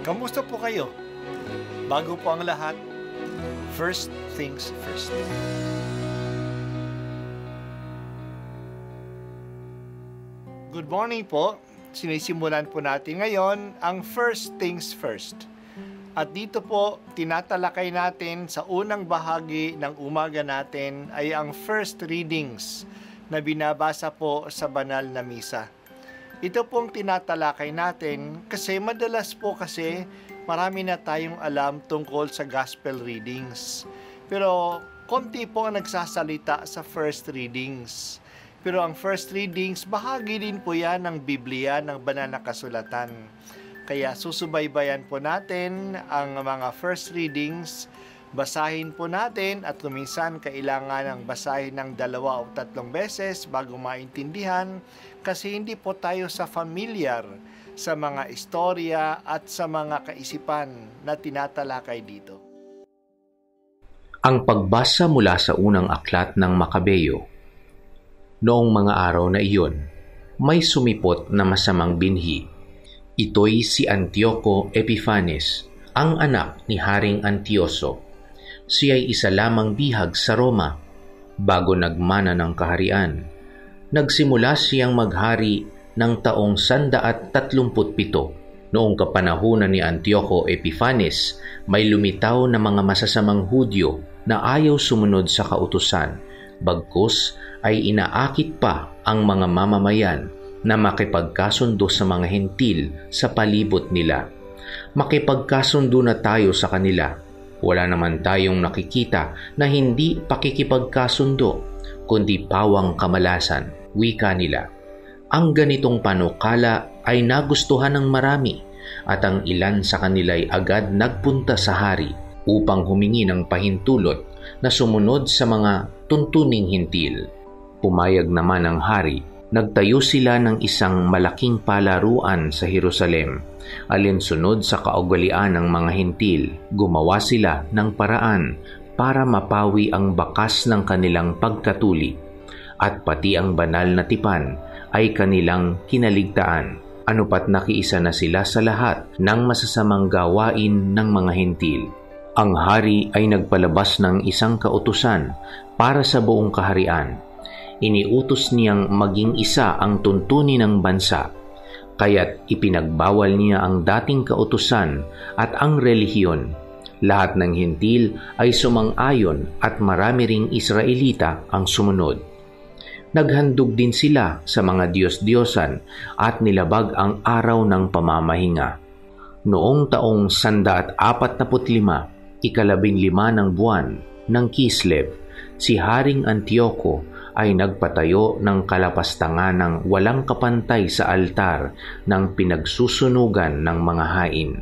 Kamusta po kayo? Bago po ang lahat, first things first. Good morning po. Sinisimulan po natin ngayon ang first things first. At dito po, tinatalakay natin sa unang bahagi ng umaga natin ay ang first readings na binabasa po sa banal na misa. Ito pong tinatalakay natin kasi madalas po kasi marami na tayong alam tungkol sa gospel readings. Pero konti po ang nagsasalita sa first readings. Pero ang first readings, bahagi din po yan ng Biblia, ng banal na kasulatan. Kaya susubaybayan po natin ang mga first readings, basahin po natin at luminsan kailangan ng basahin ng 2 o 3 beses bago maintindihan kasi hindi po tayo familiar sa mga istorya at sa mga kaisipan na tinatalakay dito. Ang pagbasa mula sa unang aklat ng Makabeyo. Noong mga araw na iyon, may sumipot na masamang binhi. Ito'y si Antioco Epiphanes, ang anak ni Haring Antioso. Siya'y isa lamang bihag sa Roma bago nagmana ng kaharian. Nagsimula siyang maghari ng taong 137. Noong kapanahunan ni Antioco Epiphanes, may lumitaw na mga masasamang Hudyo na ayaw sumunod sa kautusan. Bagkus ay inaakit pa ang mga mamamayan na makipagkasundo sa mga hentil sa palibot nila. Makipagkasundo na tayo sa kanila. Wala naman tayong nakikita na hindi pakikipagkasundo, kundi pawang kamalasan, wika nila. Ang ganitong panukala ay nagustuhan ng marami at ang ilan sa kanila ay agad nagpunta sa hari upang humingi ng pahintulot na sumunod sa mga tuntuning hintil. Pumayag naman ang hari. Nagtayo sila ng isang malaking palaruan sa Jerusalem, alinsunod sa kaugalian ng mga hintil. Gumawa sila ng paraan para mapawi ang bakas ng kanilang pagkatuli, at pati ang banal na tipan ay kanilang kinaligtaan. Anupat nakiisa na sila sa lahat ng masasamang gawain ng mga hintil. Ang hari ay nagpalabas ng isang kautusan para sa buong kaharian. Iniutos niyang maging isa ang tuntunin ng bansa, kaya't ipinagbawal niya ang dating kautusan at ang relihiyon. Lahat ng hintil ay sumang-ayon at marami ring Israelita ang sumunod. Naghandog din sila sa mga Diyos-Diyosan at nilabag ang araw ng pamamahinga. Noong taong 145, 15 ng buwan ng Kislev, si Haring Antioco ay nagpatayo ng kalapastangan ng walang kapantay sa altar ng pinagsusunugan ng mga hain.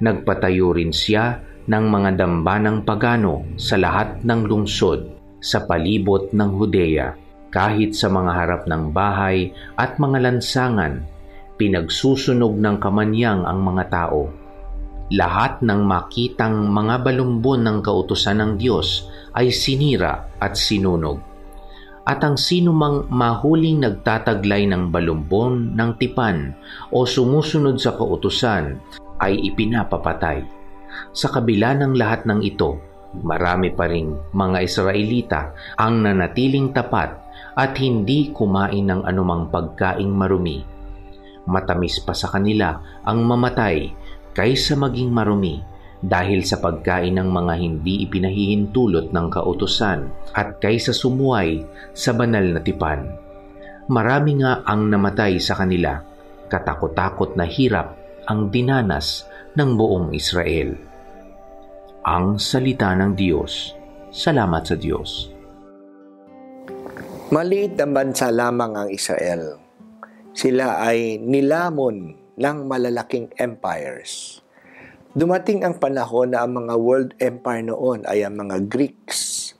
Nagpatayo rin siya ng mga dambanang pagano sa lahat ng lungsod sa palibot ng Judea, kahit sa mga harap ng bahay at mga lansangan, pinagsusunog ng kamanyang ang mga tao. Lahat ng makitang mga balumbon ng kautusan ng Diyos ay sinira at sinunog. At ang sinumang mahuling nagtataglay ng balumbon ng tipan o sumusunod sa kautusan ay ipinapapatay. Sa kabila ng lahat ng ito, marami pa ring mga Israelita ang nanatiling tapat at hindi kumain ng anumang pagkaing marumi. Matamis pa sa kanila ang mamatay kaysa maging marumi dahil sa pagkain ng mga hindi ipinahihintulot ng kautusan at kaysa sumuway sa banal na tipan. Marami nga ang namatay sa kanila, katakot-takot na hirap ang dinanas ng buong Israel. Ang salita ng Diyos. Salamat sa Diyos. Maliit na bansa lamang ang Israel. Sila ay nilamon ng malalaking empires. Dumating ang panahon na ang mga world empire noon ay ang mga Greeks.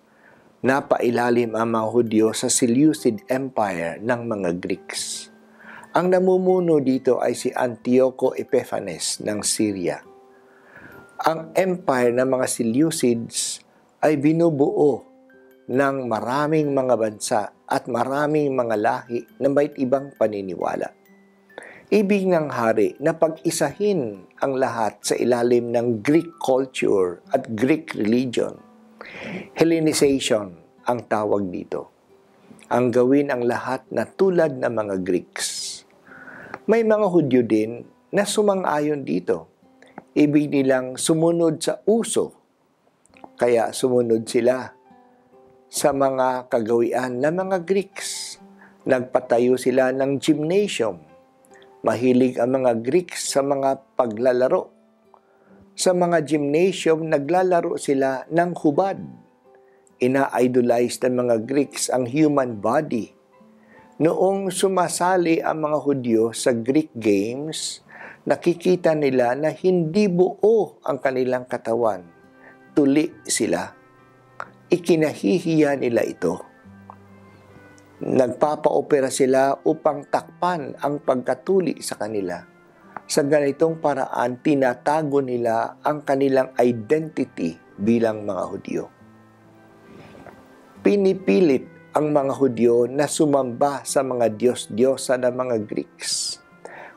Napailalim ang mga Hudyo sa Seleucid Empire ng mga Greeks. Ang namumuno dito ay si Antioco Epiphanes ng Syria. Ang empire ng mga Seleucids ay binubuo ng maraming mga bansa at maraming mga lahi na may ibang paniniwala. Ibig ng hari na pag-isahin ang lahat sa ilalim ng Greek culture at Greek religion. Hellenization ang tawag dito. Ang gawin ang lahat na tulad ng mga Greeks. May mga Hudyo din na sumang-ayon dito. Ibig nilang sumunod sa uso. Kaya sumunod sila sa mga kagawian ng mga Greeks. Nagpatayo sila ng gymnasium. Mahilig ang mga Greeks sa mga paglalaro. Sa mga gymnasium, naglalaro sila ng hubad. Ina-idolize ng mga Greeks ang human body. Noong sumasali ang mga Hudyo sa Greek Games, nakikita nila na hindi buo ang kanilang katawan. Tuli sila. Ikinahihiya nila ito. Nagpapa-opera sila upang takpan ang pagkatuli sa kanila. Sa ganitong paraan, tinatago nila ang kanilang identity bilang mga Hudyo. Pinipilit ang mga Hudyo na sumamba sa mga Diyos-Diyosa ng mga Greeks.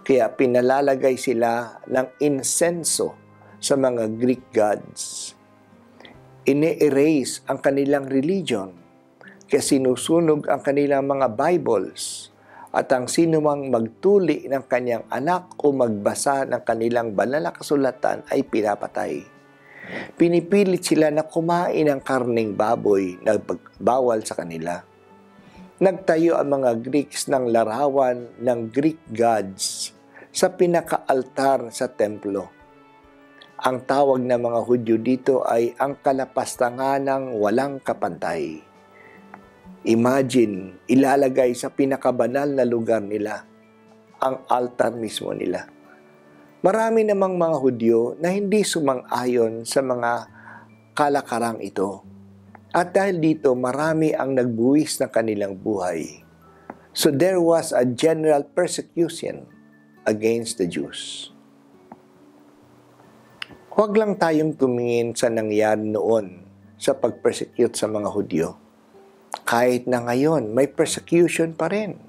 Kaya pinalalagay sila ng insenso sa mga Greek gods. Ine-erase ang kanilang religion. Kaya sinusunog ang kanilang mga Bibles at ang sinumang magtuli ng kanyang anak o magbasa ng kanilang banal na kasulatan ay pinapatay. Pinipilit sila na kumain ng karning baboy na bawal sa kanila. Nagtayo ang mga Greeks ng larawan ng Greek gods sa pinakaaltar sa templo. Ang tawag ng mga Hudyo dito ay ang kalapastangan ng walang kapantay. Imagine, ilalagay sa pinakabanal na lugar nila, ang altar mismo nila. Marami namang mga Hudyo na hindi sumang-ayon sa mga kalakarang ito. At dahil dito, marami ang nagbuwis ng kanilang buhay. So there was a general persecution against the Jews. Huwag lang tayong tumingin sa nangyari noon sa pag-persecute sa mga Hudyo. Kahit na ngayon, may persecution pa rin.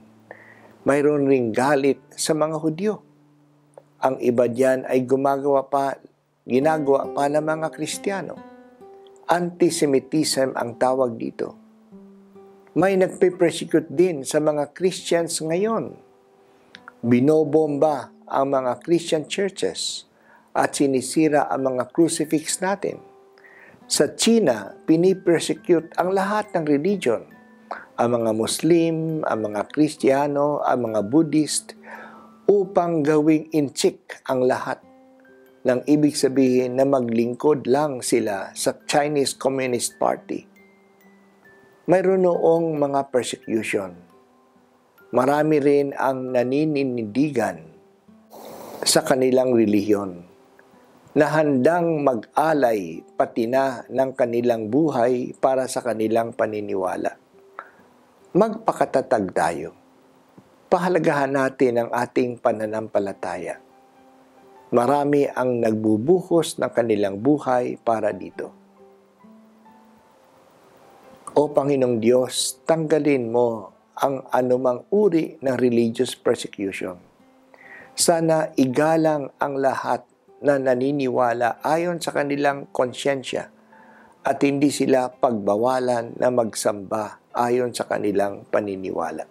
Mayroon ring galit sa mga Hudyo. Ang iba diyan ay ginagawa pa ng mga Kristiyano. Antisemitism ang tawag dito. May nagpe-persecute din sa mga Christians ngayon. Binobomba ang mga Christian churches at sinisira ang mga crucifix natin. Sa China, pinipersecute ang lahat ng religion. Ang mga Muslim, ang mga Kristiyano, ang mga Buddhist, upang gawing inchik ang lahat ng ibig sabihin na maglingkod lang sila sa Chinese Communist Party. Mayroon noong mga persecution. Marami rin ang naninindigan sa kanilang relihiyon na handang mag-alay pati na ng kanilang buhay para sa kanilang paniniwala. Magpakatatag tayo. Pahalagahan natin ang ating pananampalataya. Marami ang nagbubuhos ng kanilang buhay para dito. O Panginoong Diyos, tanggalin mo ang anumang uri ng religious persecution. Sana igalang ang lahat na naniniwala ayon sa kanilang konsyensya at hindi sila pagbawalan na magsamba ayon sa kanilang paniniwala.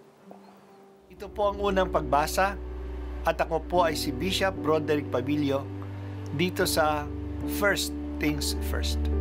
Ito po ang unang pagbasa at ako po ay si Bishop Broderick Pabilio dito sa First Things First.